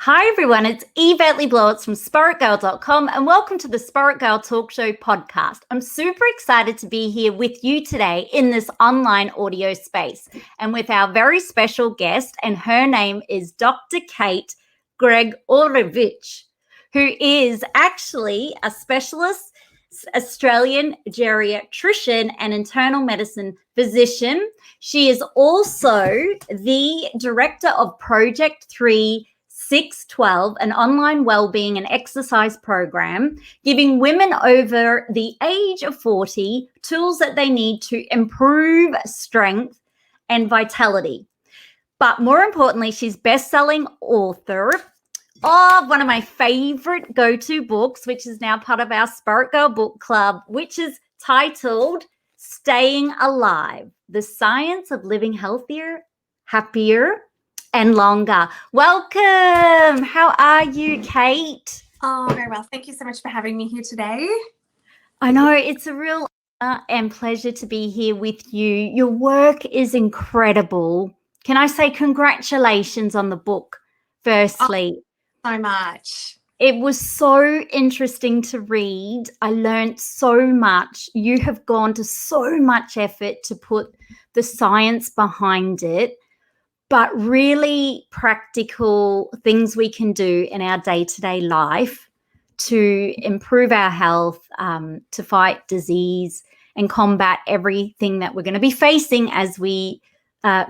Hi everyone, it's Yvette Blowitz from SPAITGIRL.com and welcome to the Spirit Girl Talk Show podcast. I'm super excited to be here with you today in this online audio space and with our very special guest, and her name is Dr. Kate Gregorevic, who is actually a specialist Australian geriatrician and internal medicine physician. She is also the director of Project 3-6-12, an online wellbeing and exercise program, giving women over the age of 40 tools that they need to improve strength and vitality. But more importantly, she's best-selling author of one of my favorite go-to books, which is now part of our Spirit Girl book club, which is titled Staying Alive, The Science of Living Healthier, Happier, and Longer. Welcome. How are you, Kate? Oh, very well. Thank you so much for having me here today. I know, it's a real honor and pleasure to be here with you. Your work is incredible. Can I say congratulations on the book, firstly? So much. It was so interesting to read. I learned so much. You have gone to so much effort to put the science behind it, but really practical things we can do in our day-to-day life to improve our health, to fight disease and combat everything that we're going to be facing as we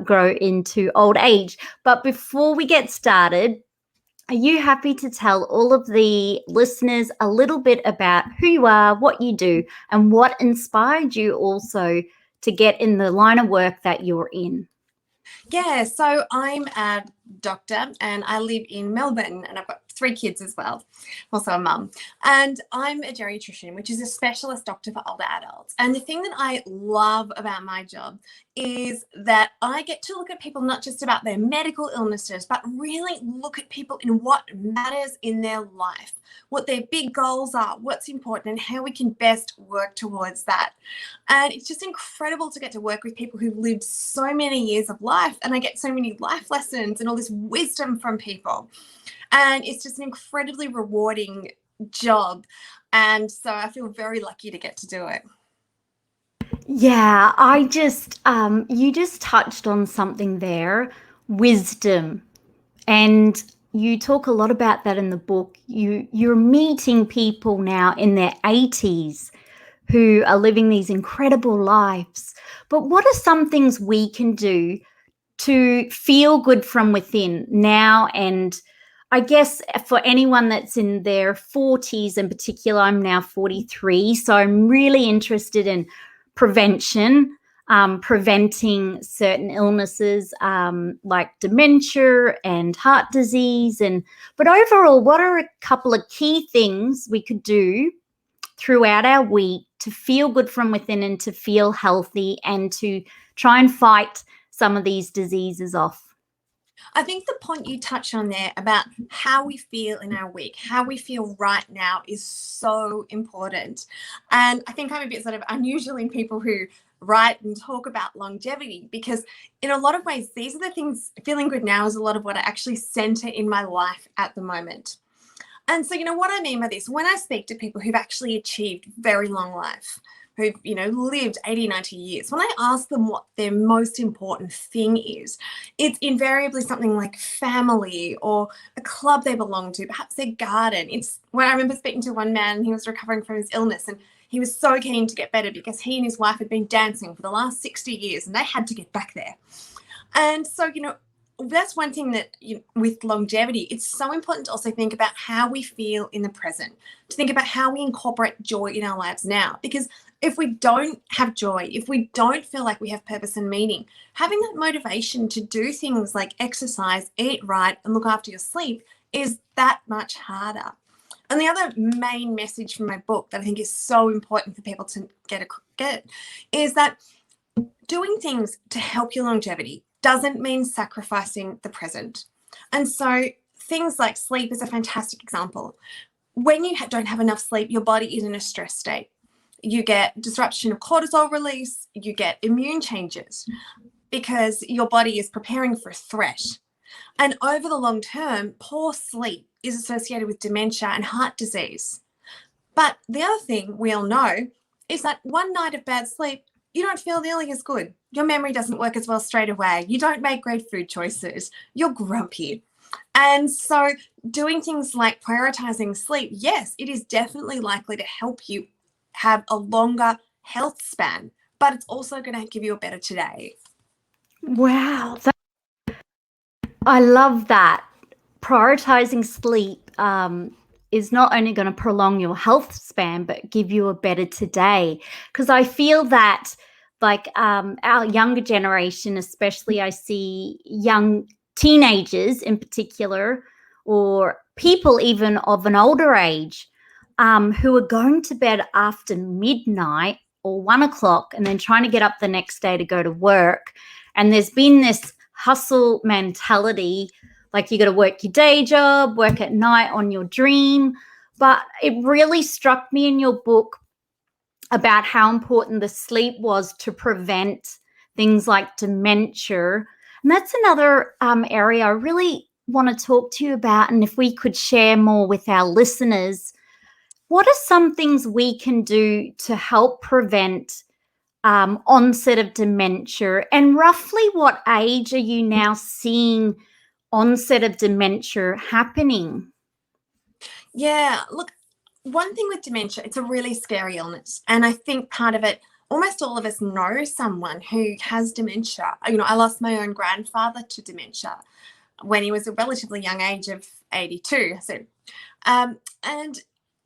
grow into old age. But before we get started, are you happy to tell all of the listeners a little bit about who you are, what you do, and what inspired you also to get in the line of work that you're in? Yeah, so I'm a doctor and I live in Melbourne and I've got 3 kids as well, also a mum. And I'm a geriatrician, which is a specialist doctor for older adults. And the thing that I love about my job is that I get to look at people not just about their medical illnesses, but really look at people in what matters in their life, what their big goals are, what's important, and how we can best work towards that. And it's just incredible to get to work with people who've lived so many years of life, and I get so many life lessons and all this wisdom from people. And it's just an incredibly rewarding job. And so I feel very lucky to get to do it. Yeah, you just touched on something there, wisdom. And you talk a lot about that in the book. You're meeting people now in their 80s who are living these incredible lives. But what are some things we can do to feel good from within now? And I guess for anyone that's in their 40s in particular, I'm now 43, so I'm really interested in prevention, preventing certain illnesses like dementia and heart disease. But overall, what are a couple of key things we could do throughout our week to feel good from within and to feel healthy and to try and fight some of these diseases off? I think the point you touch on there about how we feel in our week, how we feel right now is so important. And I think I'm a bit sort of unusual in people who write and talk about longevity, because in a lot of ways, these are the things, feeling good now is a lot of what I actually center in my life at the moment. And so, what I mean by this, when I speak to people who've actually achieved very long life, who've, lived 80, 90 years, when I ask them what their most important thing is, it's invariably something like family or a club they belong to, perhaps their garden. It's when I remember speaking to one man, and he was recovering from his illness, and he was so keen to get better because he and his wife had been dancing for the last 60 years and they had to get back there. And so, that's one thing that with longevity, it's so important to also think about how we feel in the present, to think about how we incorporate joy in our lives now. Because if we don't have joy, if we don't feel like we have purpose and meaning, having that motivation to do things like exercise, eat right, and look after your sleep is that much harder. And the other main message from my book that I think is so important for people to get is that doing things to help your longevity doesn't mean sacrificing the present. And so things like sleep is a fantastic example. When you don't have enough sleep, your body is in a stress state. You get disruption of cortisol release, you get immune changes because your body is preparing for a threat. And over the long term, poor sleep is associated with dementia and heart disease. But the other thing we all know is that one night of bad sleep, you don't feel nearly as good. Your memory doesn't work as well straight away. You don't make great food choices. You're grumpy. And so doing things like prioritizing sleep, yes, it is definitely likely to help you have a longer health span, but it's also going to give you a better today. Wow. I love that. Prioritizing sleep is not only going to prolong your health span, but give you a better today. Because I feel that, like, our younger generation, especially, I see young teenagers in particular, or people even of an older age, who are going to bed after midnight or 1 o'clock and then trying to get up the next day to go to work. And there's been this hustle mentality, like you got to work your day job, work at night on your dream. But it really struck me in your book about how important the sleep was to prevent things like dementia. And that's another area I really want to talk to you about. And if we could share more with our listeners, what are some things we can do to help prevent onset of dementia? And roughly what age are you now seeing onset of dementia happening? Yeah, look, one thing with dementia, it's a really scary illness. And I think part of it, almost all of us know someone who has dementia. You know, I lost my own grandfather to dementia when he was a relatively young age of 82. So, and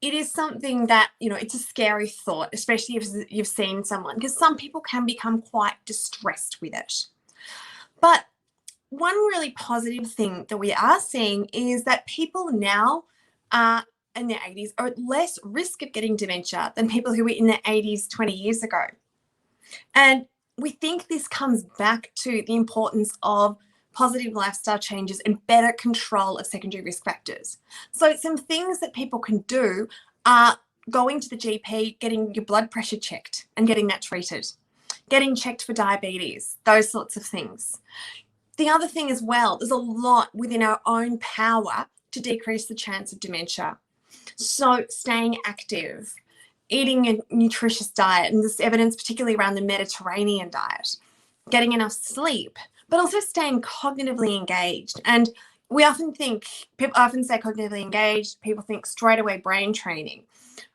it is something that, you know, it's a scary thought, especially if you've seen someone, because some people can become quite distressed with it. But one really positive thing that we are seeing is that people now in their 80s are at less risk of getting dementia than people who were in their 80s 20 years ago. And we think this comes back to the importance of positive lifestyle changes and better control of secondary risk factors. So some things that people can do are going to the GP, getting your blood pressure checked and getting that treated, getting checked for diabetes, those sorts of things. The other thing as well, there's a lot within our own power to decrease the chance of dementia. So staying active, eating a nutritious diet, and there's evidence particularly around the Mediterranean diet, getting enough sleep, but also staying cognitively engaged. And we often think, people often say cognitively engaged, people think straight away brain training,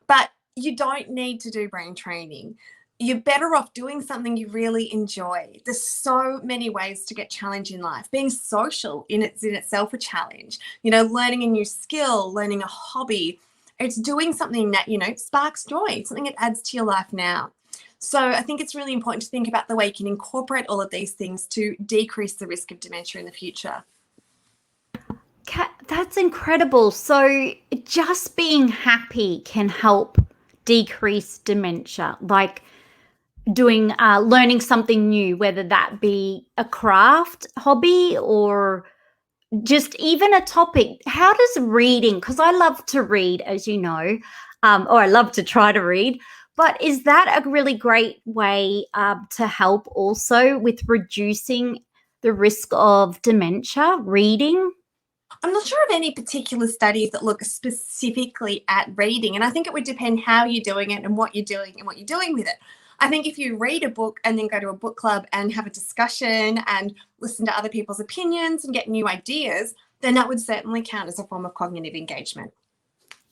but you don't need to do brain training. You're better off doing something you really enjoy. There's so many ways to get challenge in life. Being social in itself a challenge. You know, learning a new skill, learning a hobby. It's doing something that, you know, sparks joy, something that adds to your life now. So I think it's really important to think about the way you can incorporate all of these things to decrease the risk of dementia in the future. That's incredible. So just being happy can help decrease dementia, like doing learning something new, whether that be a craft hobby or just even a topic. How does reading, because I love to read, as you know, or I love to try to read, but is that a really great way to help also with reducing the risk of dementia, reading? I'm not sure of any particular studies that look specifically at reading, and I think it would depend how you're doing it and what you're doing and what you're doing with it. I think if you read a book and then go to a book club and have a discussion and listen to other people's opinions and get new ideas, then that would certainly count as a form of cognitive engagement.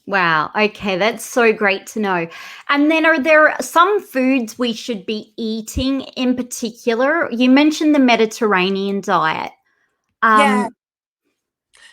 Wow. Okay. That's so great to know. And then are there some foods we should be eating in particular? You mentioned the Mediterranean diet. Yeah.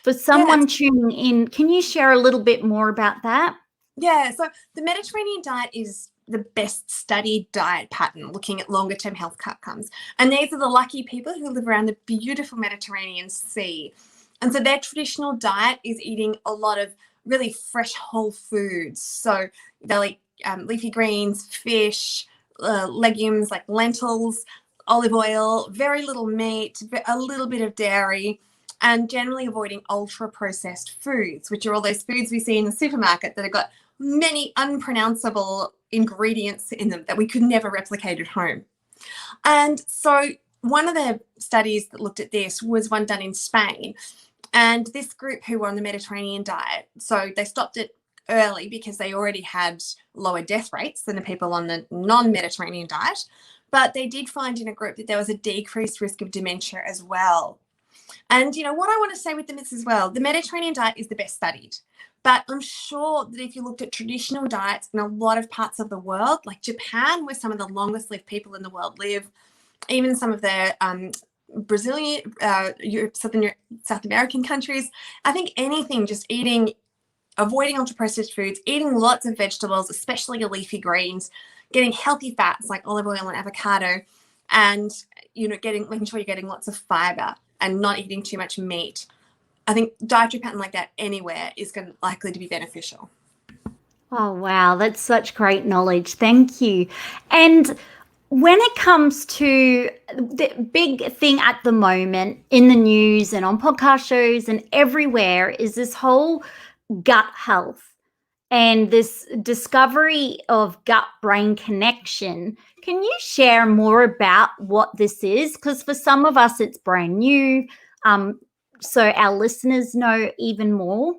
For someone tuning in, can you share a little bit more about that? Yeah. So the Mediterranean diet is the best studied diet pattern looking at longer term health outcomes. And these are the lucky people who live around the beautiful Mediterranean Sea. And so their traditional diet is eating a lot of really fresh whole foods. So they'll eat leafy greens, fish, legumes like lentils, olive oil, very little meat, a little bit of dairy, and generally avoiding ultra processed foods, which are all those foods we see in the supermarket that have got many unpronounceable ingredients in them that we could never replicate at home. And so one of the studies that looked at this was one done in Spain. And this group who were on the Mediterranean diet, so they stopped it early because they already had lower death rates than the people on the non-Mediterranean diet. But they did find in a group that there was a decreased risk of dementia as well. And, what I want to say with them is as well, the Mediterranean diet is the best studied. But I'm sure that if you looked at traditional diets in a lot of parts of the world, like Japan, where some of the longest lived people in the world live, even some of the Brazilian, South American countries, I think anything, just avoiding ultra-processed foods, eating lots of vegetables, especially your leafy greens, getting healthy fats like olive oil and avocado, and, making sure you're getting lots of fiber and not eating too much meat. I think dietary pattern like that anywhere is likely to be beneficial. Oh, wow. That's such great knowledge. Thank you. And when it comes to the big thing at the moment in the news and on podcast shows and everywhere is this whole gut health and this discovery of gut-brain connection. Can you share more about what this is? Because for some of us, it's brand new. So our listeners know even more.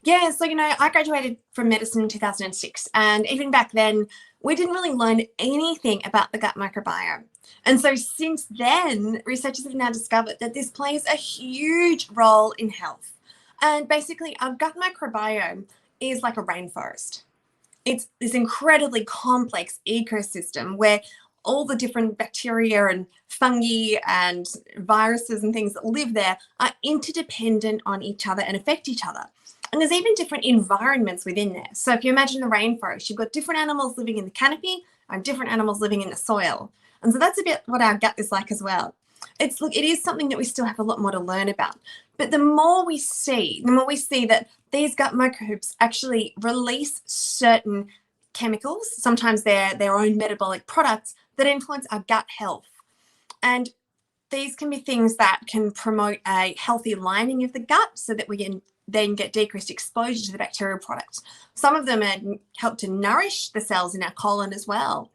Yeah, so, I graduated from medicine in 2006. And even back then, we didn't really learn anything about the gut microbiome. And so since then, researchers have now discovered that this plays a huge role in health. And basically, our gut microbiome is like a rainforest. It's this incredibly complex ecosystem where all the different bacteria and fungi and viruses and things that live there are interdependent on each other and affect each other. And there's even different environments within there. So if you imagine the rainforest, you've got different animals living in the canopy and different animals living in the soil. And so that's a bit what our gut is like as well. It is something that we still have a lot more to learn about. But the more we see that these gut microbes actually release certain chemicals, sometimes they're their own metabolic products that influence our gut health. And these can be things that can promote a healthy lining of the gut so that we can then get decreased exposure to the bacterial products. Some of them help to nourish the cells in our colon as well.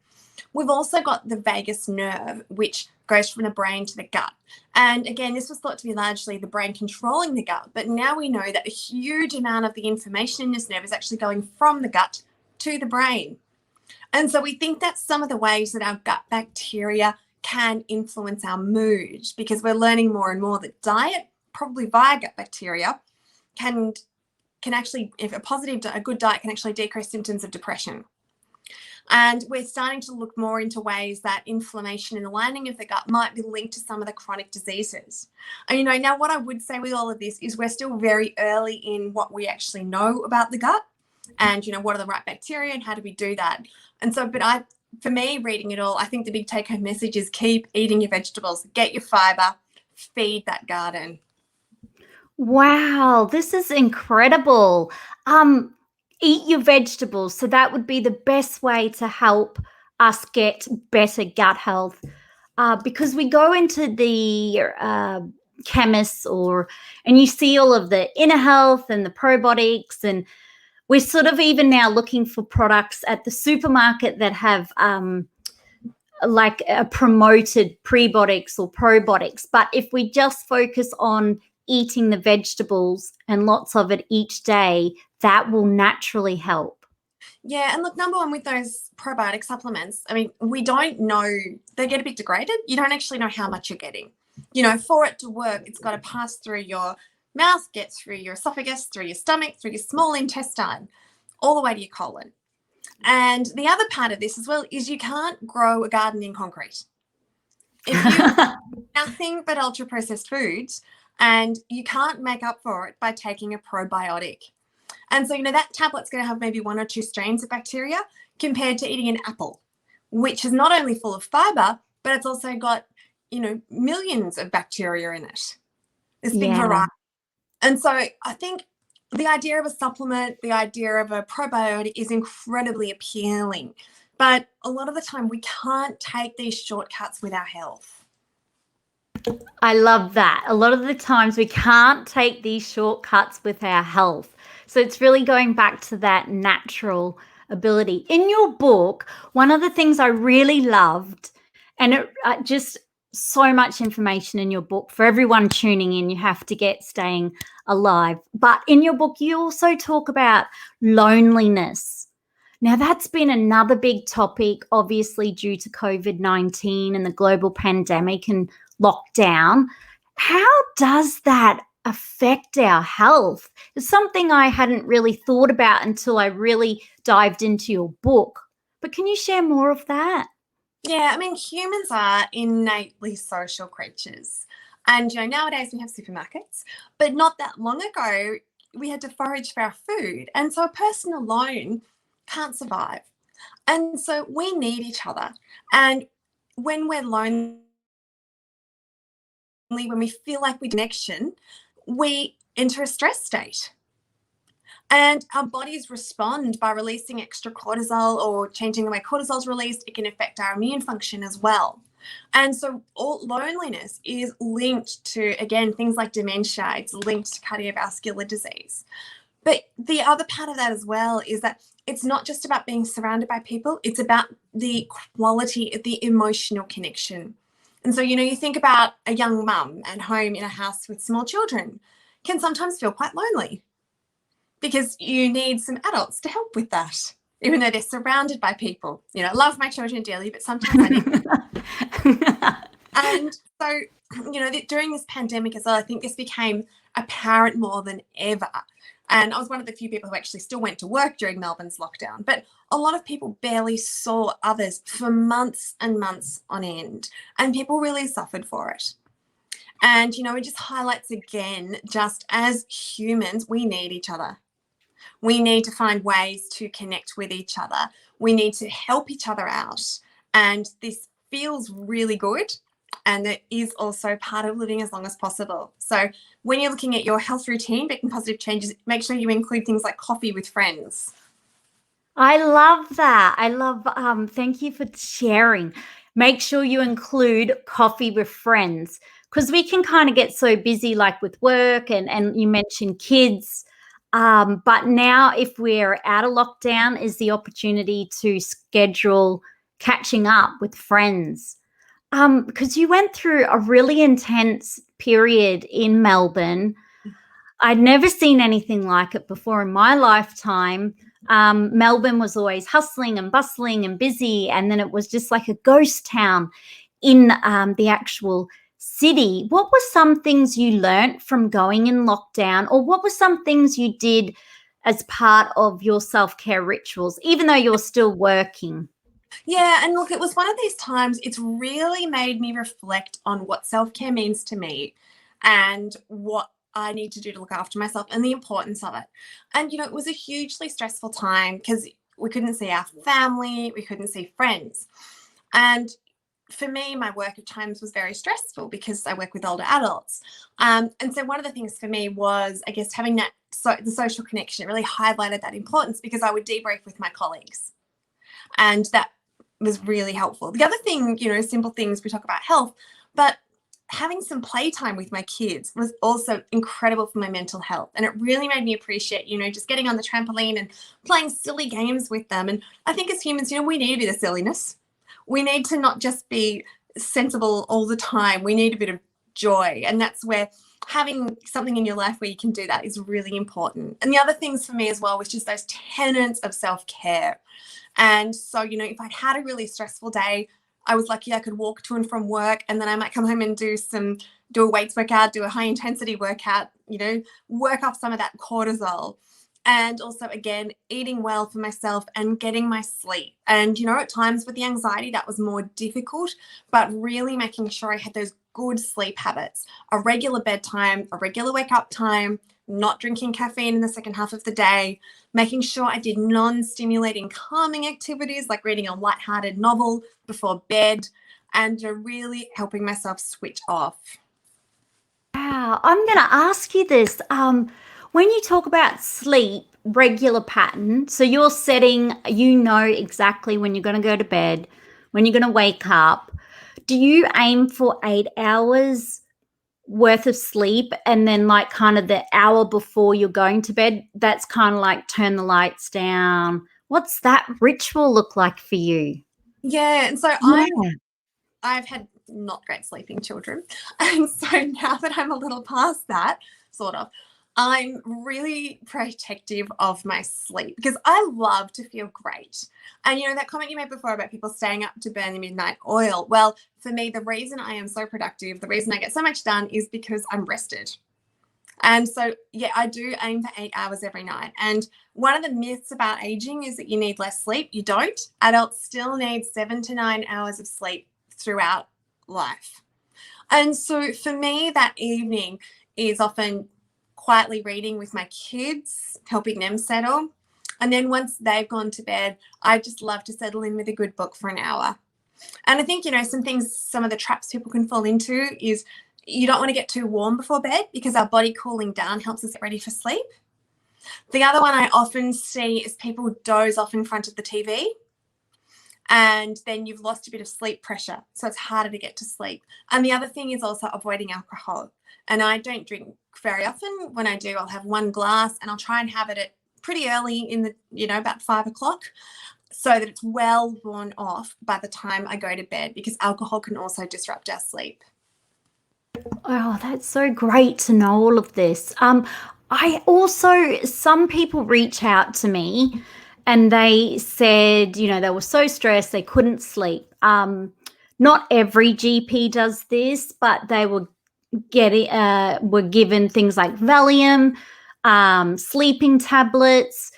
We've also got the vagus nerve, which goes from the brain to the gut. And again, this was thought to be largely the brain controlling the gut, but now we know that a huge amount of the information in this nerve is actually going from the gut to the brain. And so we think that's some of the ways that our gut bacteria can influence our mood, because we're learning more and more that diet, probably via gut bacteria, can actually, if a good diet can actually decrease symptoms of depression. And we're starting to look more into ways that inflammation in the lining of the gut might be linked to some of the chronic diseases. And, now what I would say with all of this is we're still very early in what we actually know about the gut and, what are the right bacteria and how do we do that. And so, for me, reading it all, I think the big take-home message is keep eating your vegetables, get your fiber, feed that garden. Wow, this is incredible. Eat your vegetables. So that would be the best way to help us get better gut health. Because we go into the chemists and you see all of the inner health and the probiotics, and we're sort of even now looking for products at the supermarket that have like a promoted prebiotics or probiotics. But if we just focus on eating the vegetables and lots of it each day, that will naturally help. Yeah, and look, number one, with those probiotic supplements, we don't know, they get a bit degraded. You don't actually know how much you're getting. For it to work, it's got to pass through your mouth, get through your esophagus, through your stomach, through your small intestine, all the way to your colon. And the other part of this as well is you can't grow a garden in concrete. If you nothing but ultra-processed foods, and you can't make up for it by taking a probiotic. And so, that tablet's going to have maybe 1 or 2 strains of bacteria compared to eating an apple, which is not only full of fiber, but it's also got, millions of bacteria in it. This big variety. And so I think the idea of a supplement, the idea of a probiotic is incredibly appealing. But a lot of the time we can't take these shortcuts with our health. I love that. A lot of the times we can't take these shortcuts with our health. So it's really going back to that natural ability. In your book, one of the things I really loved, and it just so much information in your book. For everyone tuning in, you have to get Staying Alive. But in your book, you also talk about loneliness. Now, that's been another big topic, obviously, due to COVID-19 and the global pandemic and lockdown. How does that affect our health? It's something I hadn't really thought about until I really dived into your book. But can you share more of that? Yeah, I mean, humans are innately social creatures. And, nowadays we have supermarkets, but not that long ago, we had to forage for our food. And so a person alone can't survive. And so we need each other. And when we're lonely, when we feel like we connection, we enter a stress state. And our bodies respond by releasing extra cortisol or changing the way cortisol is released. It can affect our immune function as well. And so all loneliness is linked to, again, things like dementia. It's linked to cardiovascular disease. But the other part of that as well is that it's not just about being surrounded by people. It's about the quality of the emotional connection. And so, you think about a young mum at home in a house with small children can sometimes feel quite lonely, because you need some adults to help with that, even though they're surrounded by people. I love my children dearly, but sometimes I need. And so, during this pandemic as well, I think this became apparent more than ever. And I was one of the few people who actually still went to work during Melbourne's lockdown, but a lot of people barely saw others for months and months on end, and people really suffered for it. And, it just highlights again, just as humans, we need each other. We need to find ways to connect with each other. We need to help each other out. And this feels really good. And it is also part of living as long as possible. So when you're looking at your health routine, making positive changes, make sure you include things like coffee with friends. I love that. Thank you for sharing. Make sure you include coffee with friends, because we can kind of get so busy, like with work and you mentioned kids. But now if we're out of lockdown is the opportunity to schedule catching up with friends. Because you went through a really intense period in Melbourne. I'd never seen anything like it before in my lifetime. Melbourne was always hustling and bustling and busy, and then it was just like a ghost town in the actual city. What were some things you learnt from going in lockdown, or what were some things you did as part of your self-care rituals, even though you're still working? Yeah, and look, it was one of these times, it's really made me reflect on what self-care means to me and what I need to do to look after myself and the importance of it. And, it was a hugely stressful time because we couldn't see our family, we couldn't see friends. And for me, my work at times was very stressful because I work with older adults. And so one of the things for me was, I guess, having that the social connection. It really highlighted that importance because I would debrief with my colleagues. And that was really helpful. The other thing, simple things, we talk about health, but having some playtime with my kids was also incredible for my mental health. And it really made me appreciate, just getting on the trampoline and playing silly games with them. And I think as humans, we need a bit of silliness. We need to not just be sensible all the time. We need a bit of joy. And that's where having something in your life where you can do that is really important. And the other things for me as well was just those tenets of self-care. And so, if I'd had a really stressful day, I was lucky I could walk to and from work, and then I might come home and do a weights workout, do a high intensity workout, work off some of that cortisol. And also, again, eating well for myself and getting my sleep. And, at times with the anxiety, that was more difficult, but really making sure I had those good sleep habits, a regular bedtime, a regular wake up time, not drinking caffeine in the second half of the day, making sure I did non-stimulating calming activities like reading a lighthearted novel before bed, and really helping myself switch off. Wow, I'm going to ask you this. When you talk about sleep, regular pattern, so you're setting, exactly when you're going to go to bed, when you're going to wake up. Do you aim for 8 hours worth of sleep, and then like kind of the hour before you're going to bed, that's kind of like turn the lights down? What's that ritual look like for you? Yeah, and so I've had not great sleeping children. And so now that I'm a little past that, sort of, I'm really protective of my sleep because I love to feel great. And, that comment you made before about people staying up to burn the midnight oil. Well, for me, the reason I am so productive, the reason I get so much done is because I'm rested. And so, yeah, I do aim for 8 hours every night. And one of the myths about aging is that you need less sleep. You don't. Adults still need 7 to 9 hours of sleep throughout life. And so for me, that evening is often quietly reading with my kids, helping them settle. And then once they've gone to bed, I just love to settle in with a good book for an hour. And I think, some of the traps people can fall into is you don't want to get too warm before bed because our body cooling down helps us get ready for sleep. The other one I often see is people doze off in front of the TV and then you've lost a bit of sleep pressure. So it's harder to get to sleep. And the other thing is also avoiding alcohol. And I don't drink very often. When I do, I'll have one glass and I'll try and have it at pretty early in the, about 5 o'clock so that it's well worn off by the time I go to bed because alcohol can also disrupt our sleep. Oh, that's so great to know all of this. Some people reach out to me and they said, they were so stressed they couldn't sleep. Not every GP does this, but they were given things like Valium, sleeping tablets.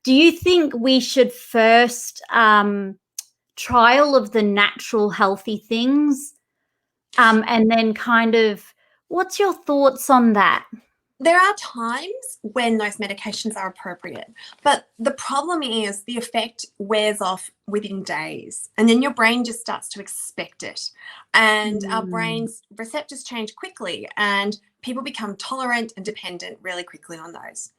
Do you think we should first try all of the natural healthy things? And then what's your thoughts on that? There are times when those medications are appropriate, but the problem is the effect wears off within days and then your brain just starts to expect it. And our brain's receptors change quickly and people become tolerant and dependent really quickly on those.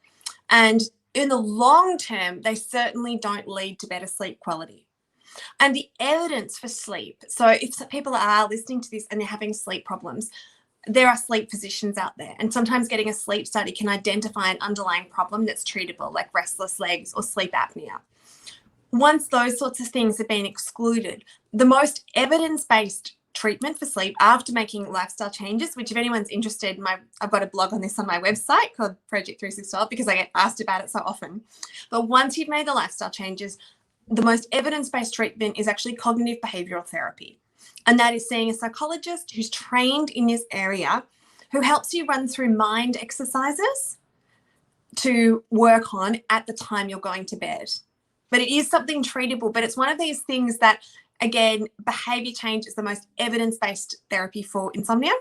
And in the long term, they certainly don't lead to better sleep quality. And the evidence for sleep, so if people are listening to this and they're having sleep problems, there are sleep physicians out there. And sometimes getting a sleep study can identify an underlying problem that's treatable, like restless legs or sleep apnea. Once those sorts of things have been excluded, the most evidence-based treatment for sleep after making lifestyle changes, which if anyone's interested, I've got a blog on this on my website called Project 365 because I get asked about it so often. But once you've made the lifestyle changes, the most evidence-based treatment is actually cognitive behavioral therapy. And that is seeing a psychologist who's trained in this area, who helps you run through mind exercises to work on at the time you're going to bed. But it is something treatable, but it's one of these things that, again, behavior change is the most evidence-based therapy for insomnia.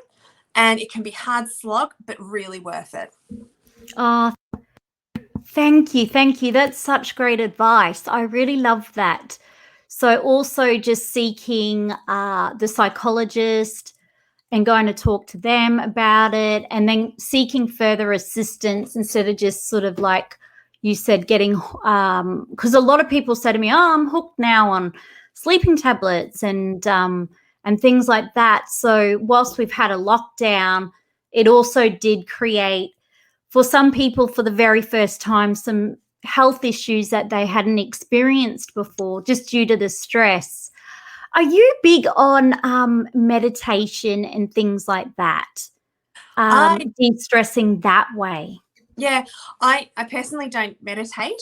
And it can be hard slog, but really worth it. Thank you. Thank you. That's such great advice. I really love that. So also just seeking the psychologist and going to talk to them about it and then seeking further assistance instead of just sort of like you said, getting, because a lot of people say to me, I'm hooked now on sleeping tablets and things like that. So whilst we've had a lockdown, it also did create for some people for the very first time some health issues that they hadn't experienced before just due to the stress. Are you big on meditation and things like that? De-stressing that way? Yeah, I personally don't meditate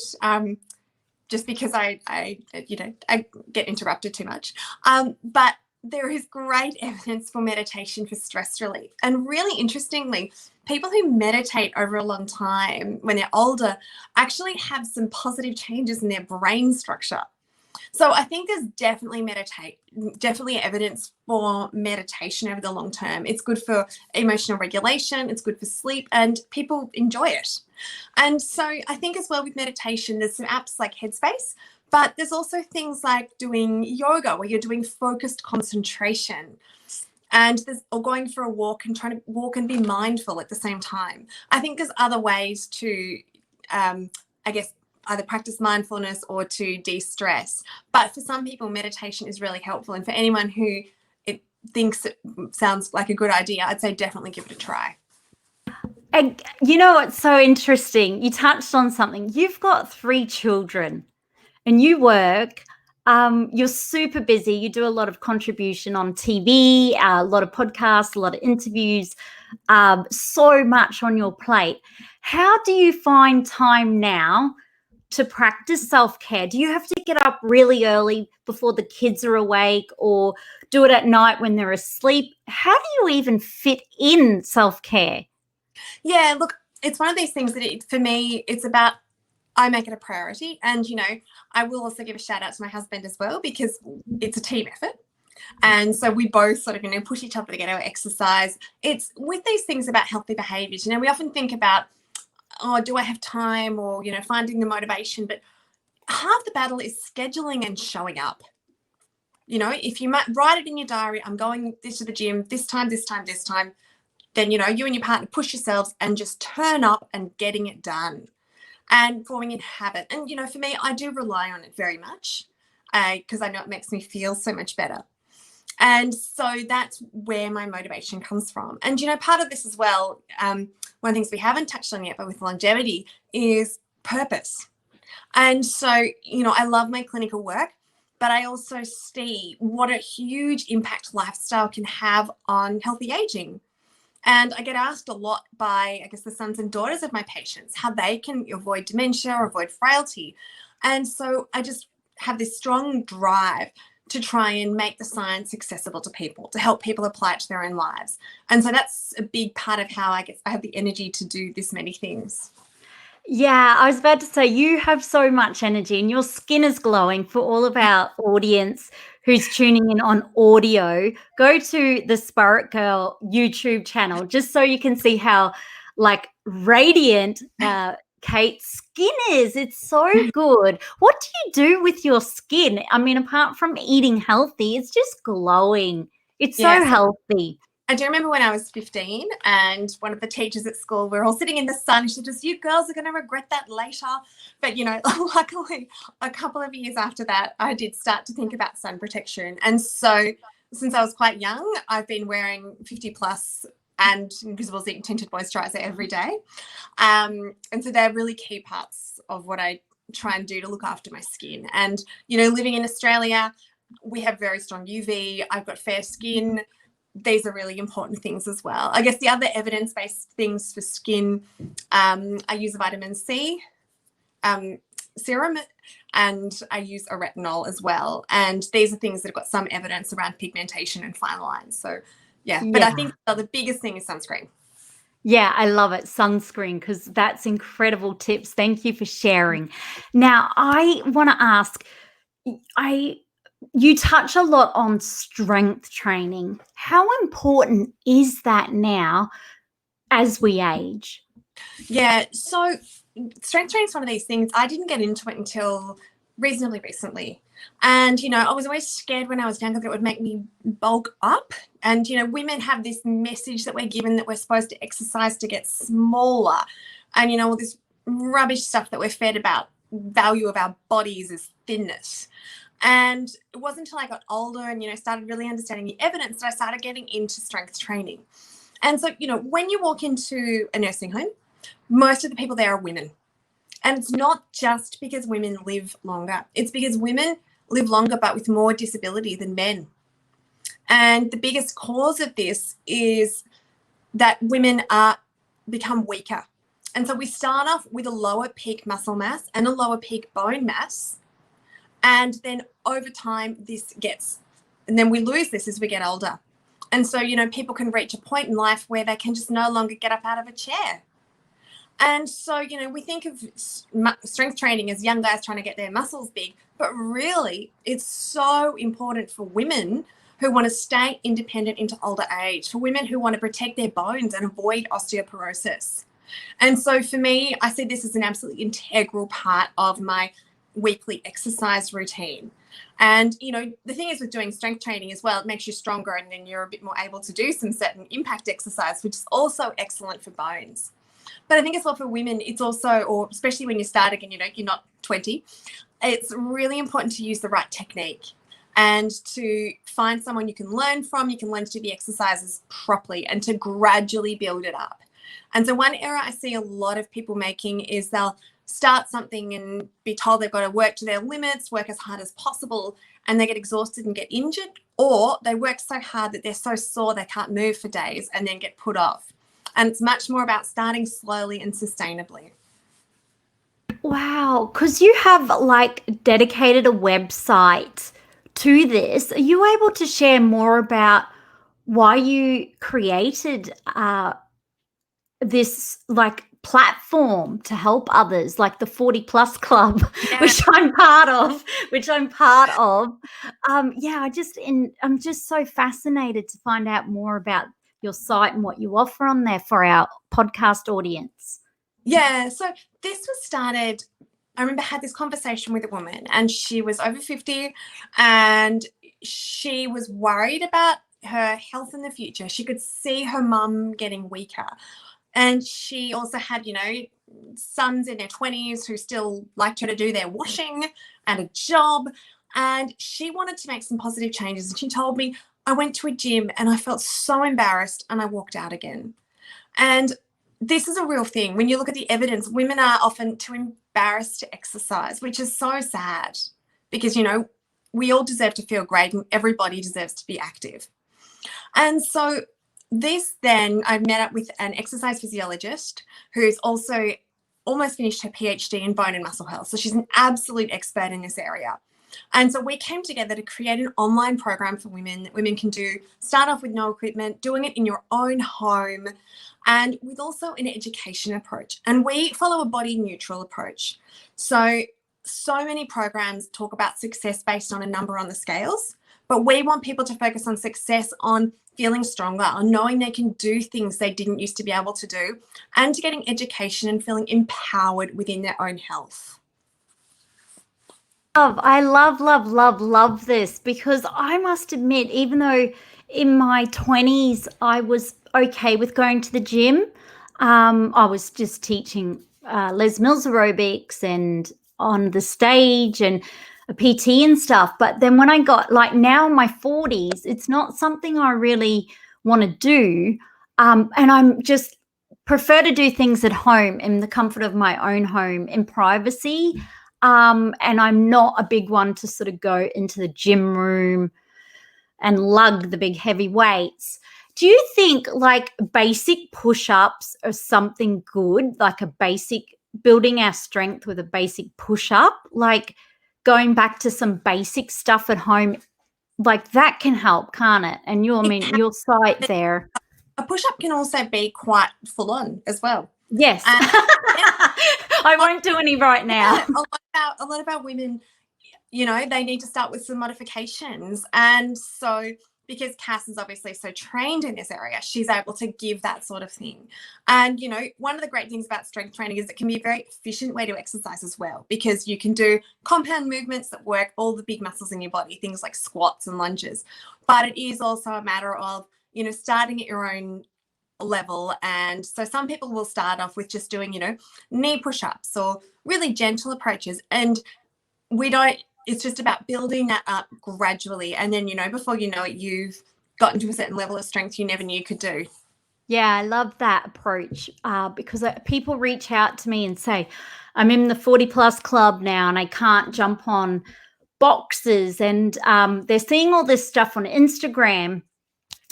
just because I get interrupted too much. But there is great evidence for meditation for stress relief. And really interestingly, people who meditate over a long time when they're older actually have some positive changes in their brain structure. So I think there's definitely evidence for meditation over the long term. It's good for emotional regulation, it's good for sleep, and people enjoy it. And so I think as well with meditation, there's some apps like Headspace, but there's also things like doing yoga where you're doing focused concentration and or going for a walk and trying to walk and be mindful at the same time. I think there's other ways to, either practice mindfulness or to de-stress. But for some people, meditation is really helpful. And for anyone who it thinks it sounds like a good idea, I'd say definitely give it a try. And you know what's so interesting? You touched on something. You've got 3 children and you work You're super busy. You do a lot of contribution on TV, a lot of podcasts, a lot of interviews, so much on your plate. How do you find time now to practice self-care? Do you have to get up really early before the kids are awake, or do it at night when they're asleep? How do you even fit in self-care? Yeah, look, it's one of these things that for me, it's about, I make it a priority. And, I will also give a shout out to my husband as well, because it's a team effort. And so we both sort of, push each other to get our exercise. It's with these things about healthy behaviors. We often think about, oh, do I have time, or, finding the motivation, but half the battle is scheduling and showing up. If you might write it in your diary, I'm going to the gym this time, then, you and your partner push yourselves and just turn up and getting it done and forming a habit. And, for me, I do rely on it very much because I know it makes me feel so much better. And so that's where my motivation comes from. And, part of this as well, one of the things we haven't touched on yet, but with longevity, is purpose. And so, I love my clinical work, but I also see what a huge impact lifestyle can have on healthy aging. And I get asked a lot by, I guess, the sons and daughters of my patients, how they can avoid dementia or avoid frailty. And so I just have this strong drive to try and make the science accessible to people, to help people apply it to their own lives. And so that's a big part of how I have the energy to do this many things. Yeah, I was about to say, you have so much energy and your skin is glowing. For all of our audience who's tuning in on audio, go to the Spirit Girl YouTube channel just so you can see how radiant Kate's skin is. It's so good. What do you do with your skin? I mean, apart from eating healthy, it's just glowing. It's so healthy. I do remember when I was 15 and one of the teachers at school, we were all sitting in the sun. She said, you girls are going to regret that later. But, luckily, a couple of years after that, I did start to think about sun protection. And so since I was quite young, I've been wearing 50 plus and invisible zinc tinted moisturizer every day. And so they're really key parts of what I try and do to look after my skin. And, living in Australia, we have very strong UV. I've got fair skin. These are really important things as well. I guess the other evidence-based things for skin, I use a vitamin C serum, and I use a retinol as well. And these are things that have got some evidence around pigmentation and fine lines. So, but I think the biggest thing is sunscreen. Yeah, I love it. Sunscreen, because that's incredible tips. Thank you for sharing. Now, I want to ask, you touch a lot on strength training. How important is that now as we age? Yeah, so strength training is one of these things. I didn't get into it until reasonably recently. And, I was always scared when I was younger that it would make me bulk up. And, women have this message that we're given that we're supposed to exercise to get smaller. And, all this rubbish stuff that we're fed about value of our bodies is thinness. And it wasn't until I got older and, started really understanding the evidence that I started getting into strength training. And so, when you walk into a nursing home, most of the people there are women. And it's not just because women live longer. It's because women live longer but with more disability than men. And the biggest cause of this is that women become weaker. And so we start off with a lower peak muscle mass and a lower peak bone mass. And then over time, and then we lose this as we get older. And so, people can reach a point in life where they can just no longer get up out of a chair. And so, we think of strength training as young guys trying to get their muscles big, but really it's so important for women who want to stay independent into older age, for women who want to protect their bones and avoid osteoporosis. And so for me, I see this as an absolutely integral part of my weekly exercise routine. And, the thing is with doing strength training as well, it makes you stronger and then you're a bit more able to do some certain impact exercise, which is also excellent for bones. But I think as well for women, it's also, or especially when you're starting and, you're not 20, it's really important to use the right technique and to find someone you can learn from. You can learn to do the exercises properly and to gradually build it up. And so one error I see a lot of people making is they'll start something and be told they've got to work to their limits, work as hard as possible, and they get exhausted and get injured, or they work so hard that they're so sore they can't move for days and then get put off. And it's much more about starting slowly and sustainably. Wow, because you have like dedicated a website to this. Are you able to share more about why you created this like platform to help others, like the 40 plus club, Yeah. which I'm part of? I'm just so fascinated to find out more about your site and what you offer on there for our podcast audience. Yeah, so this was started, I remember I had this conversation with a woman, and she was over 50 and she was worried about her health in the future. She could see her mum getting weaker. And she also had, sons in their 20s who still liked her to do their washing and a job. And she wanted to make some positive changes. And she told me, I went to a gym and I felt so embarrassed and I walked out again. And this is a real thing. When you look at the evidence, women are often too embarrassed to exercise, which is so sad because, we all deserve to feel great and everybody deserves to be active. And so I met up with an exercise physiologist who's also almost finished her PhD in bone and muscle health. So she's an absolute expert in this area. And so we came together to create an online program for women that women can start off with no equipment, doing it in your own home, and with also an education approach. And we follow a body neutral approach. So many programs talk about success based on a number on the scales, but we want people to focus on success on feeling stronger, on knowing they can do things they didn't used to be able to do, and to getting education and feeling empowered within their own health. I love this, because I must admit, even though in my 20s I was okay with going to the gym, I was just teaching Les Mills aerobics and on the stage and a PT and stuff. But then when I got now in my 40s, it's not something I really want to do. And I'm just prefer to do things at home in the comfort of my own home in privacy. And I'm not a big one to sort of go into the gym room and lug the big heavy weights. Do you think basic push-ups are something good, like a basic building our strength with a basic push-up, going back to some basic stuff at home, that can help, can't it? And your site there. A push-up can also be quite full on as well. Yes. I won't do any right now. A lot of our women, they need to start with some modifications. And so because Cass is obviously so trained in this area, she's able to give that sort of thing. And, one of the great things about strength training is it can be a very efficient way to exercise as well, because you can do compound movements that work all the big muscles in your body, things like squats and lunges. But it is also a matter of, starting at your own level. And so some people will start off with just doing, knee push-ups or really gentle approaches. And it's just about building that up gradually. And then, before you know it, you've gotten to a certain level of strength you never knew you could do. Yeah, I love that approach because people reach out to me and say, I'm in the 40 plus club now and I can't jump on boxes. And they're seeing all this stuff on Instagram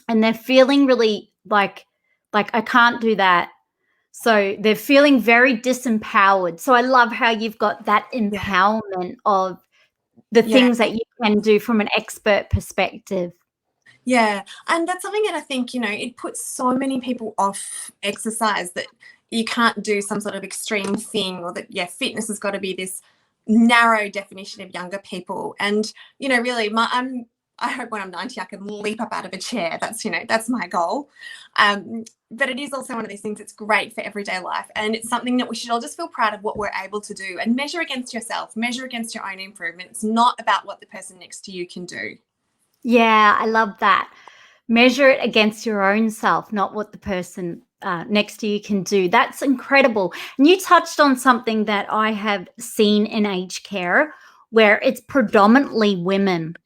and they're feeling really like I can't do that. So they're feeling very disempowered. So I love how you've got that empowerment of the things that you can do from an expert perspective. Yeah. And that's something that I think, it puts so many people off exercise, that you can't do some sort of extreme thing, or that, fitness has got to be this narrow definition of younger people. And, really, I hope when I'm 90, I can leap up out of a chair. That's my goal. But it is also one of these things that's great for everyday life. And it's something that we should all just feel proud of what we're able to do and measure against yourself, measure against your own improvement. It's not about what the person next to you can do. Yeah, I love that. Measure it against your own self, not what the person next to you can do. That's incredible. And you touched on something that I have seen in aged care, where it's predominantly women.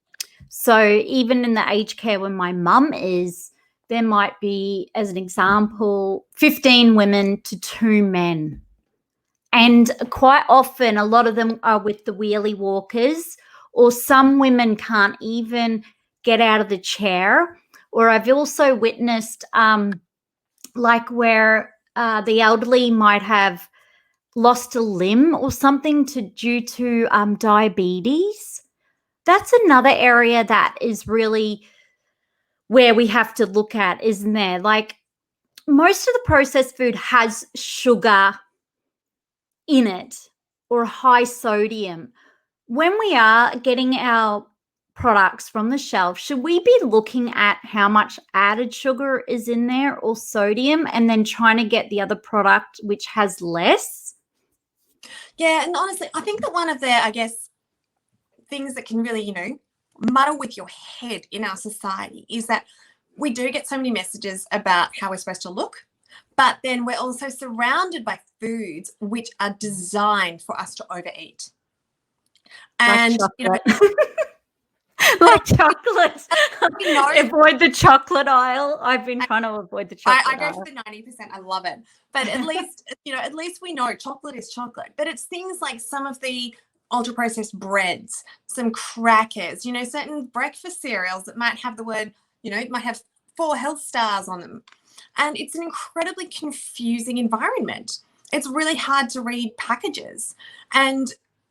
So even in the aged care where my mum is, there might be, as an example, 15 women to 2 men. And quite often, a lot of them are with the wheelie walkers, or some women can't even get out of the chair. Or I've also witnessed where the elderly might have lost a limb or something due to diabetes. That's another area that is really where we have to look at, isn't there? Like, most of the processed food has sugar in it or high sodium. When we are getting our products from the shelf, should we be looking at how much added sugar is in there or sodium, and then trying to get the other product which has less? Yeah, and honestly, I think that one of the, things that can really, muddle with your head in our society is that we do get so many messages about how we're supposed to look, but then we're also surrounded by foods which are designed for us to overeat. And, like chocolate. Avoid the chocolate aisle. I've been trying to avoid the chocolate aisle. I go for the 90%. I love it. But at least, at least we know chocolate is chocolate. But it's things like some of the ultra processed breads, some crackers, certain breakfast cereals that might have the word, might have 4 health stars on them. And it's an incredibly confusing environment. It's really hard to read packages. And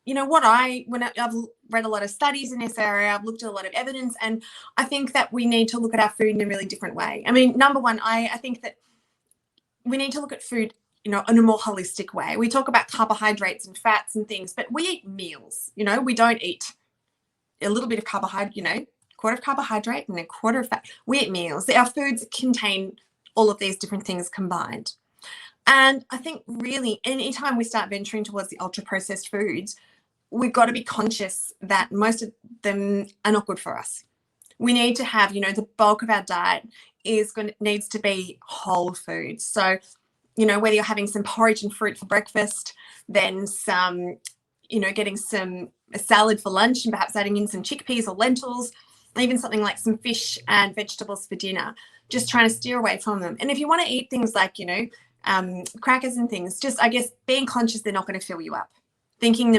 I've read a lot of studies in this area, I've looked at a lot of evidence, and I think that we need to look at our food in a really different way. I mean, number one, I think that we need to look at food, in a more holistic way. We talk about carbohydrates and fats and things, but we eat meals. We don't eat a little bit of carbohydrate, quarter of carbohydrate and a quarter of fat. We eat meals. Our foods contain all of these different things combined. And I think really anytime we start venturing towards the ultra processed foods, we've got to be conscious that most of them are not good for us. We need to have, the bulk of our diet needs to be whole foods. So, whether you're having some porridge and fruit for breakfast, then some, getting a salad for lunch and perhaps adding in some chickpeas or lentils, even something like some fish and vegetables for dinner, just trying to steer away from them. And if you want to eat things like, crackers and things, just, being conscious they're not going to fill you up, thinking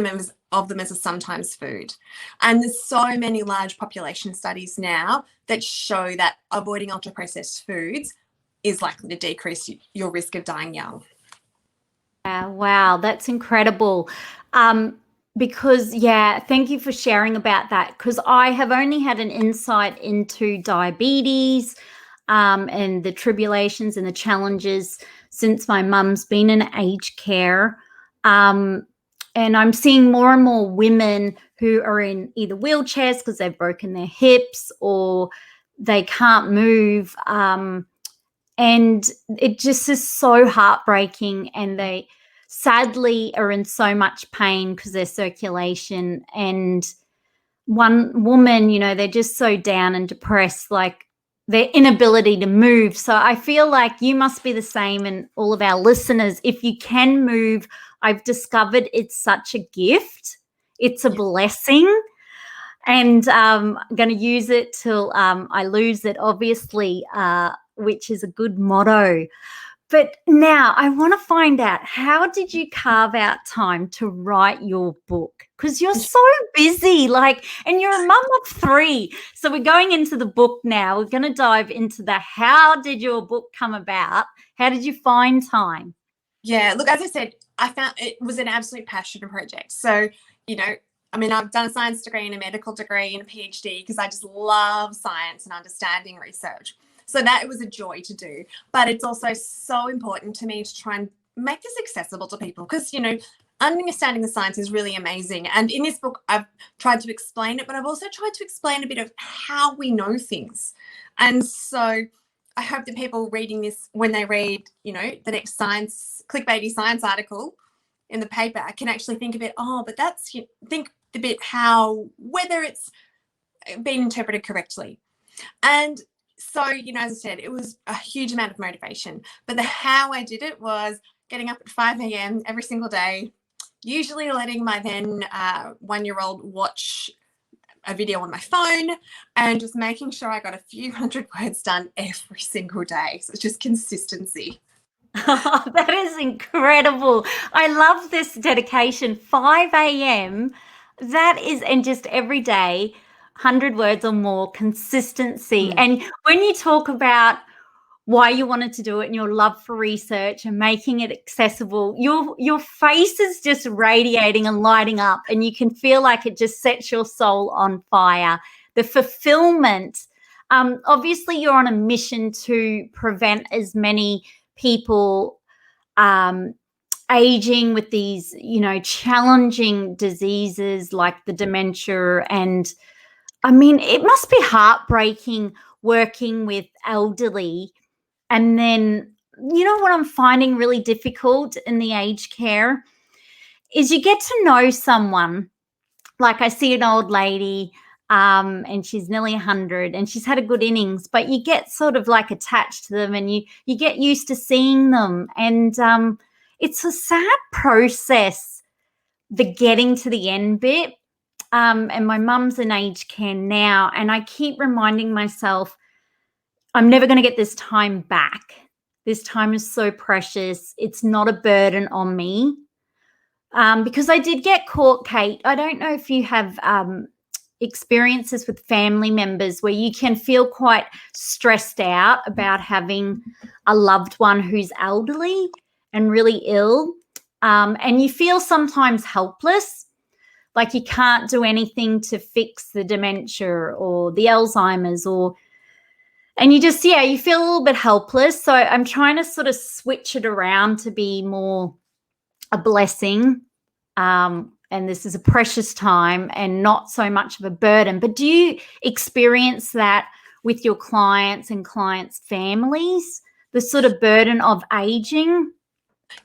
of them as a sometimes food. And there's so many large population studies now that show that avoiding ultra processed foods is likely to decrease your risk of dying young. Wow, that's incredible. Because, thank you for sharing about that, because I have only had an insight into diabetes and the tribulations and the challenges since my mum's been in aged care. And I'm seeing more and more women who are in either wheelchairs because they've broken their hips or they can't move. And it just is so heartbreaking, and they sadly are in so much pain because their circulation. And one woman, they're just so down and depressed, like their inability to move. So I feel like you must be the same, and all of our listeners, if you can move, I've discovered it's such a gift. It's a blessing. And I'm going to use it till I lose it, obviously, which is a good motto. But now I want to find out, how did you carve out time to write your book? Because you're so busy, and you're a mum of 3. So we're going into the book now. We're going to dive into how did your book come about? How did you find time? Yeah, look, as I said, I found it was an absolute passion project. So, I've done a science degree and a medical degree and a PhD because I just love science and understanding research. So that was a joy to do. But it's also so important to me to try and make this accessible to people because, understanding the science is really amazing. And in this book, I've tried to explain it, but I've also tried to explain a bit of how we know things. And so I hope that people reading this, when they read, the next clickbaity science article in the paper, can actually think of it, think a bit whether it's been interpreted correctly. And so, as I said, it was a huge amount of motivation. But how I did it was getting up at 5 a.m. every single day, usually letting my then 1-year-old watch a video on my phone and just making sure I got a few hundred words done every single day. So it's just consistency. Oh, that is incredible. I love this dedication. 5 a.m. That is, and just every day, 100 words or more, consistency. And when you talk about why you wanted to do it and your love for research and making it accessible, your face is just radiating and lighting up, and you can feel like it just sets your soul on fire. The fulfillment, obviously you're on a mission to prevent as many people aging with these, challenging diseases like the dementia. And I mean, it must be heartbreaking working with elderly. And then, what I'm finding really difficult in the aged care is you get to know someone. Like I see an old lady, and she's nearly 100 and she's had a good innings, but you get sort of like attached to them, and you get used to seeing them. And it's a sad process, the getting to the end bit. And my mum's in aged care now, and I keep reminding myself, I'm never going to get this time back. This time is so precious. It's not a burden on me. Because I did get caught, Kate. I don't know if you have experiences with family members where you can feel quite stressed out about having a loved one who's elderly and really ill. And you feel sometimes helpless, like you can't do anything to fix the dementia or the Alzheimer's, and you just, you feel a little bit helpless. So I'm trying to sort of switch it around to be more a blessing. And this is a precious time and not so much of a burden. But do you experience that with your clients and clients' families, the sort of burden of aging?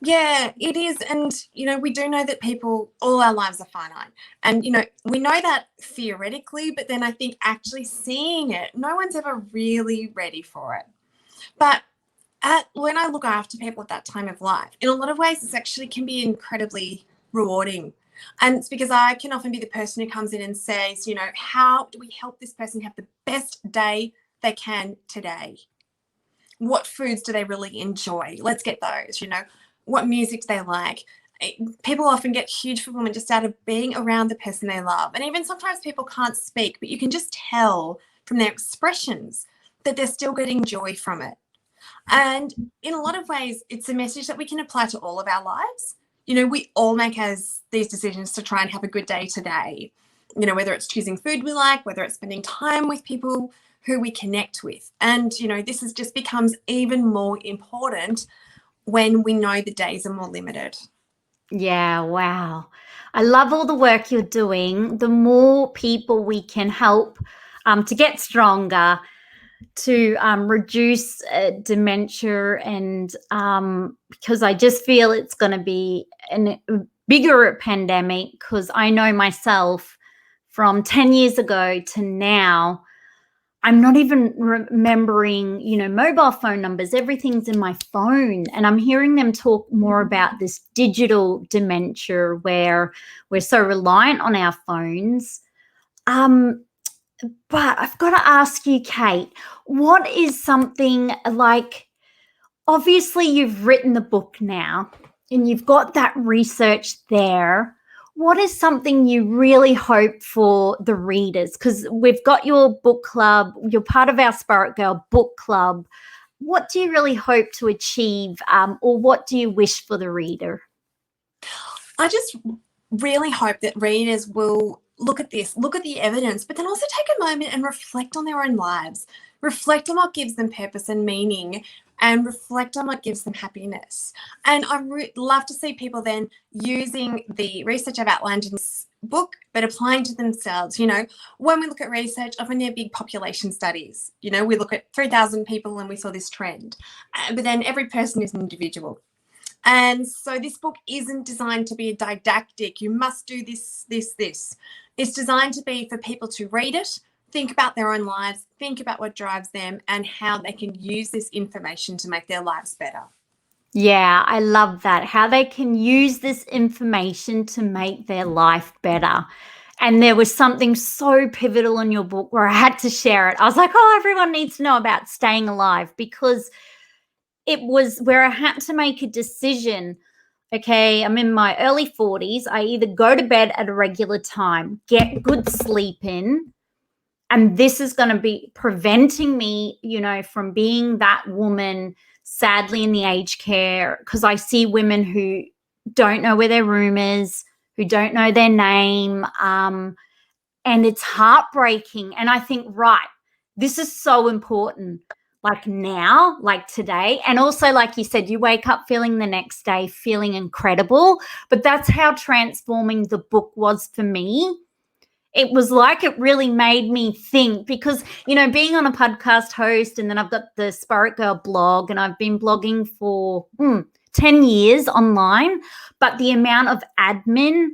Yeah, it is. And, we do know that all our lives are finite. And, we know that theoretically, but then I think actually seeing it, no one's ever really ready for it. But when I look after people at that time of life, in a lot of ways, this actually can be incredibly rewarding. And it's because I can often be the person who comes in and says, how do we help this person have the best day they can today? What foods do they really enjoy? Let's get those, what music do they like? People often get huge fulfillment just out of being around the person they love. And even sometimes people can't speak, but you can just tell from their expressions that they're still getting joy from it. And in a lot of ways, it's a message that we can apply to all of our lives. We all make these decisions to try and have a good day today, whether it's choosing food we like, whether it's spending time with people who we connect with. And, this just becomes even more important when we know the days are more limited. Yeah, wow. I love all the work you're doing. The more people we can help to get stronger, to reduce dementia, and because I just feel it's going to be a bigger pandemic, because I know myself from 10 years ago to now, I'm not even remembering, mobile phone numbers. Everything's in my phone. And I'm hearing them talk more about this digital dementia where we're so reliant on our phones. But I've got to ask you, Kate, what is something like, obviously you've written the book now and you've got that research there. What is something you really hope for the readers? Because we've got your book club, you're part of our Spirit Girl book club. What do you really hope to achieve, or what do you wish for the reader? I just really hope that readers will look at this, look at the evidence, but then also take a moment and reflect on their own lives, reflect on what gives them purpose and meaning, and reflect on what gives them happiness. And I love to see people then using the research I've outlined in this book, but applying to themselves. When we look at research, often they're big population studies. We look at 3,000 people and we saw this trend, but then every person is an individual. And so this book isn't designed to be a didactic, you must do this, this, this. It's designed to be for people to read it, think about their own lives, think about what drives them, and how they can use this information to make their lives better. Yeah, I love that. How they can use this information to make their life better. And there was something so pivotal in your book where I had to share it. I was like, oh, everyone needs to know about staying alive, because it was where I had to make a decision. Okay, I'm in my early 40s. I either go to bed at a regular time, get good sleep in, and this is going to be preventing me, from being that woman, sadly, in the aged care, because I see women who don't know where their room is, who don't know their name, and it's heartbreaking. And I think, right, this is so important, like now, like today. And also, like you said, you wake up feeling the next day, feeling incredible. But that's how transforming the book was for me. It was like it really made me think, because, being on a podcast host, and then I've got the Spirit Girl blog, and I've been blogging for 10 years online, but the amount of admin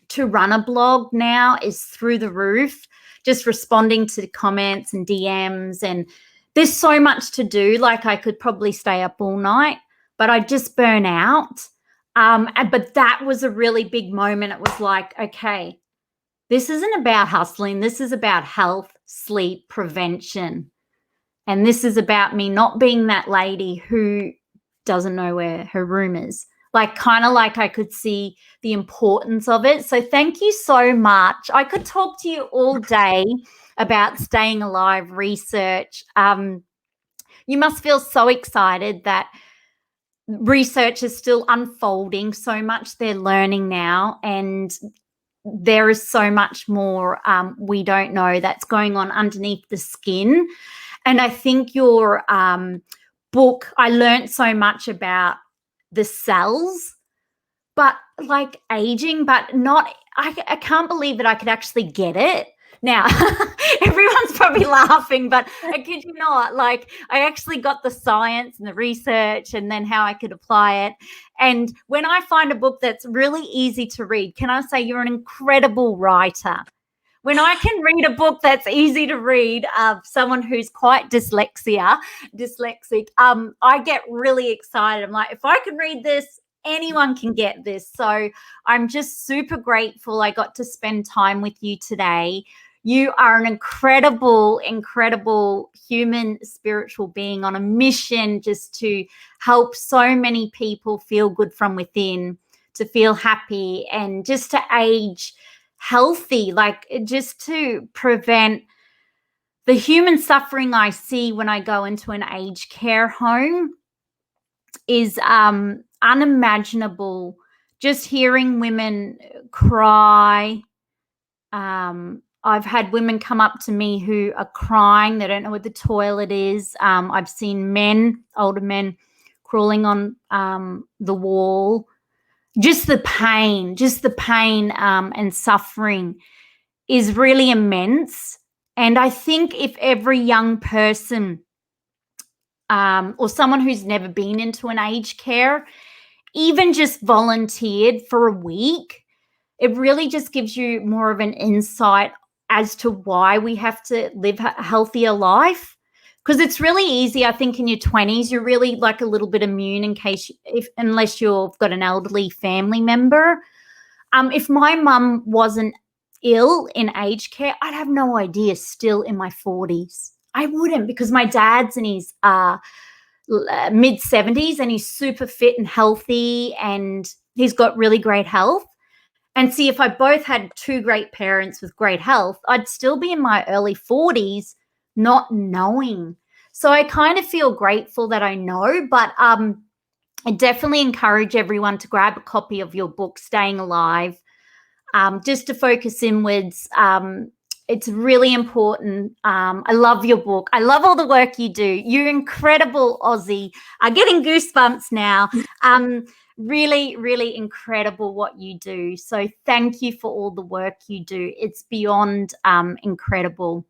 to run a blog now is through the roof, just responding to comments and DMs, and there's so much to do. Like, I could probably stay up all night, but I just burn out. But that was a really big moment. It was like, okay, this isn't about hustling. This is about health, sleep, prevention. And this is about me not being that lady who doesn't know where her room is. Like, kind of like I could see the importance of it. So thank you so much. I could talk to you all day about staying alive research. You must feel so excited that research is still unfolding. So much they're learning now, and there is so much more we don't know that's going on underneath the skin. And I think your book, I learned so much about the cells, but like aging, but not, I can't believe that I could actually get it. Now, everyone's probably laughing, but I kid you not, like, I actually got the science and the research, and then how I could apply it. And when I find a book that's really easy to read, can I say you're an incredible writer? When I can read a book that's easy to read, someone who's quite dyslexic, I get really excited. I'm like, if I can read this, anyone can get this. So I'm just super grateful I got to spend time with you today. You are an incredible, incredible human spiritual being on a mission just to help so many people feel good from within, to feel happy, and just to age healthy, like just to prevent the human suffering I see when I go into an aged care home is unimaginable. Just hearing women cry. I've had women come up to me who are crying. They don't know where the toilet is. I've seen men, older men, crawling on the wall. Just the pain and suffering is really immense. And I think if every young person or someone who's never been into an aged care even just volunteered for a week, it really just gives you more of an insight as to why we have to live a healthier life. Because it's really easy, I think, in your 20s, you're really like a little bit immune unless you've got an elderly family member. If my mum wasn't ill in aged care, I'd have no idea still in my 40s. I wouldn't, because my dad's in his mid-70s and he's super fit and healthy and he's got really great health. And see, if I both had two great parents with great health, I'd still be in my early 40s not knowing. So I kind of feel grateful that I know, but I definitely encourage everyone to grab a copy of your book, Staying Alive, just to focus inwards. It's really important. I love your book. I love all the work you do. You're incredible, Aussie. I'm getting goosebumps now. Really, really incredible what you do. So thank you for all the work you do. It's beyond incredible.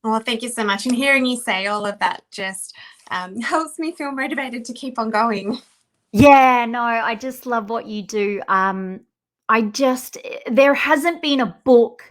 Well, thank you so much. And hearing you say all of that just helps me feel motivated to keep on going. Yeah, no, I just love what you do. There hasn't been a book.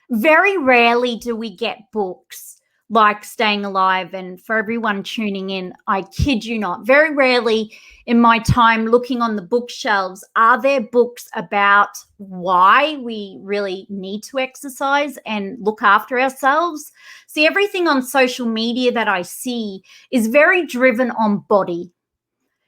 Very rarely do we get books like Staying Alive. And for everyone tuning in, I kid you not, very rarely in my time looking on the bookshelves are there books about why we really need to exercise and look after ourselves. See, everything on social media that I see is very driven on body.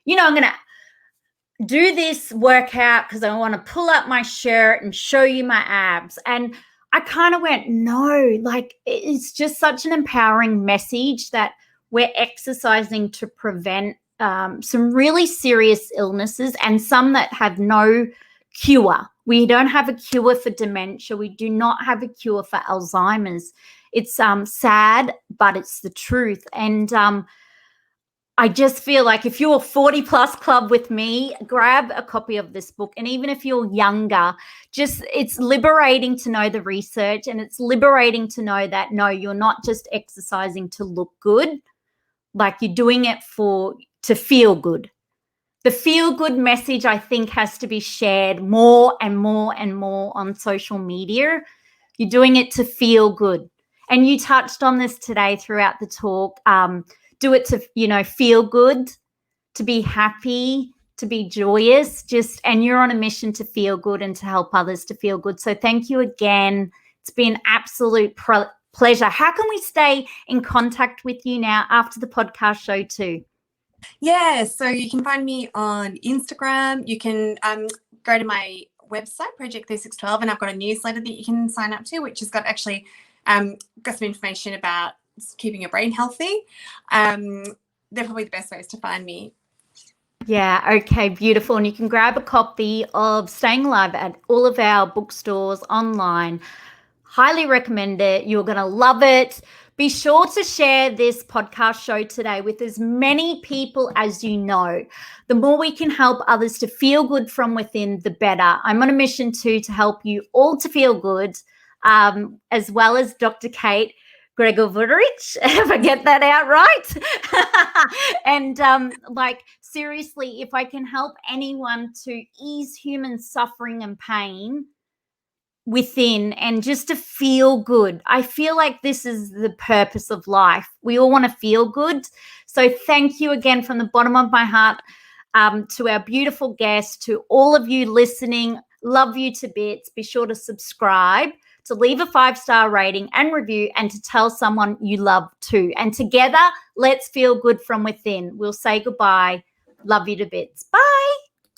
You know, I'm going to do this workout because I want to pull up my shirt and show you my abs. And I kind of went, no, like it's just such an empowering message that we're exercising to prevent some really serious illnesses and some that have no cure. We don't have a cure for dementia. We do not have a cure for Alzheimer's. It's sad, but it's the truth. And I just feel like if you're 40 plus club with me, grab a copy of this book. And even if you're younger, just it's liberating to know the research, and it's liberating to know that, no, you're not just exercising to look good, like you're doing it to feel good. The feel good message, I think, has to be shared more and more and more on social media. You're doing it to feel good. And you touched on this today throughout the talk. Do it to, feel good, to be happy, to be joyous, and you're on a mission to feel good and to help others to feel good. So thank you again. It's been an absolute pleasure. How can we stay in contact with you now after the podcast show too? Yeah, so you can find me on Instagram. You can go to my website, Project 3612, and I've got a newsletter that you can sign up to, which has got actually got some information about keeping your brain healthy. They're probably the best ways to find me. Yeah, okay, beautiful. And you can grab a copy of Staying Alive at all of our bookstores online. Highly recommend it. You're going to love it. Be sure to share this podcast show today with as many people as you know. The more we can help others to feel good from within, the better. I'm on a mission too to help you all to feel good, as well as Dr. Kate Gregorevic, if I get that out right. And seriously, if I can help anyone to ease human suffering and pain within and just to feel good, I feel like this is the purpose of life. We all want to feel good. So thank you again from the bottom of my heart to our beautiful guests, to all of you listening. Love you to bits. Be sure to subscribe, to leave a 5-star rating and review, and to tell someone you love too. And together, let's feel good from within. We'll say goodbye. Love you to bits. Bye.